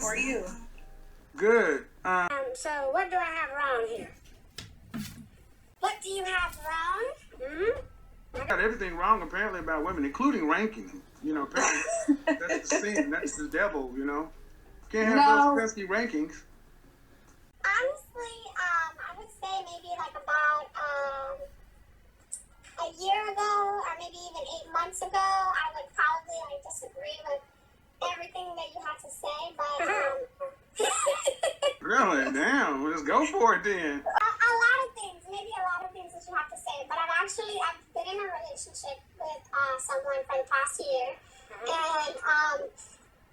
How are you? Good. So what do I have wrong here? What do you have wrong? I got everything wrong apparently about women, including ranking them. You know, apparently that's the sin. That's the devil. You know, can't have those pesky rankings. Honestly, I would say maybe like about a year ago, or maybe even 8 months ago, I would probably like disagree with everything that you have to say, but Really? Damn. Let's go for it then. a lot of things, maybe a lot of things that you have to say. But I've been in a relationship with someone for the past year, and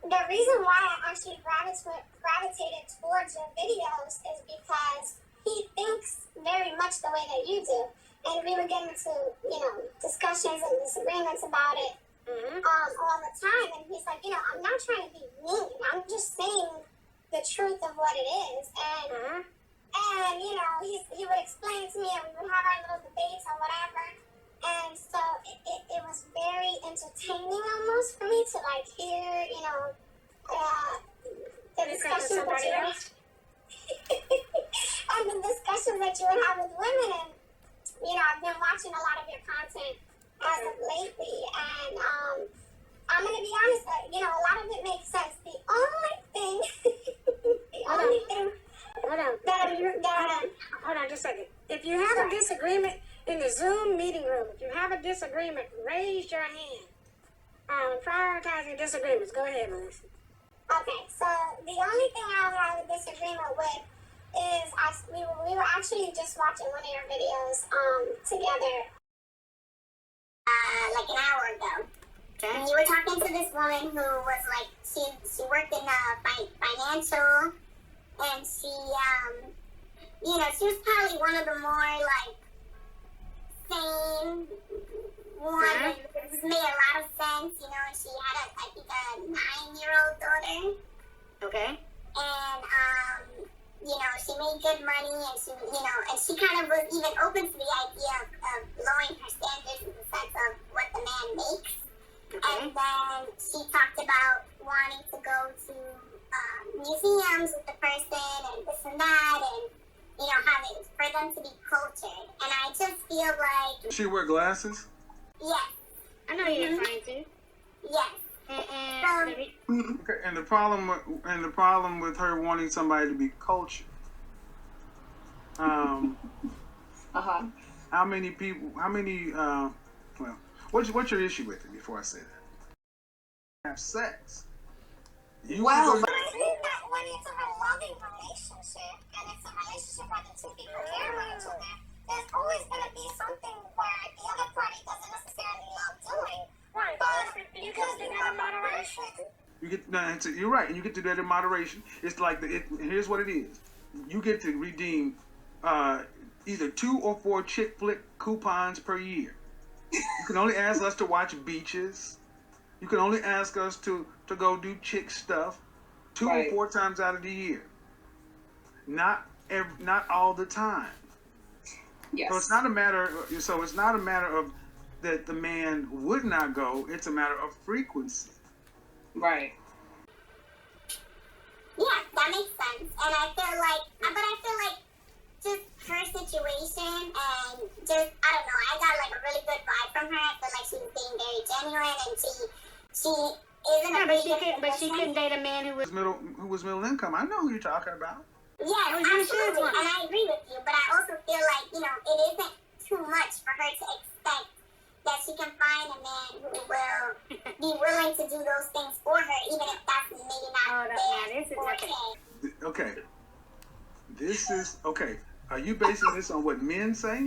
the reason why I actually gravitated towards your videos is because he thinks very much the way that you do. And we would get into, discussions and disagreements about it all the time. And he's like, I'm not trying to be mean. I'm just saying the truth of what it is. And, he would explain to me, and we would have our little debates or whatever. And so it was very entertaining almost for me to, like, hear, the discussions that you and the discussions that you would have with women. And, I've been watching a lot of your content as of lately. And I'm going to be honest, a lot of it makes sense. The only thing, Hold on just a second. If you have a disagreement in the Zoom meeting room, if you have a disagreement, raise your hand. Prioritizing disagreements. Go ahead, Melissa. Okay, so the only thing I have a disagreement with is we were actually just watching one of your videos together like an hour ago. Okay. And you were talking to this woman who was like, she worked in financial, and she was probably one of the more like sane one. This made a lot of sense, and she had I think a 9-year-old daughter. Okay. And she made good money, and she kind of was even open to the idea of lowering her standards in the sense of what the man makes. Okay. And then she talked about wanting to go to museums with the person and this and that, and having for them to be cultured. And I just feel like She wear glasses? yes. I know you're trying to. Yes. Okay, and the problem with her wanting somebody to be cultured. How many people? What's your issue with it? Before I say that, have sex. But I think that when it's a loving relationship, and it's a relationship where the two people care about each other, there's always going to be something where the other party doesn't necessarily love doing. Right. But you can do that in moderation. You're right, and you get to do that in moderation. It's like here's what it is: you get to redeem either 2 or 4 chick flick coupons per year. You can only ask us to watch beaches. You can only ask us to go do chick stuff 2 or 4 times out of the year. Not all the time. Yes. So it's not a matter of that the man would not go. It's a matter of frequency. Right. Yeah, that makes sense. And I feel like just her situation, and just, I don't know, I got like a really good vibe from her. I feel like she was being very genuine, and she isn't but she couldn't date a man who was middle income. I know who you're talking about. Yes, absolutely, and I agree with you. But I also feel like, it isn't too much for her to expect that she can find a man who will be willing to do those things for her, even if that's maybe not their forte. Okay. This is okay. Are you basing this on what men say?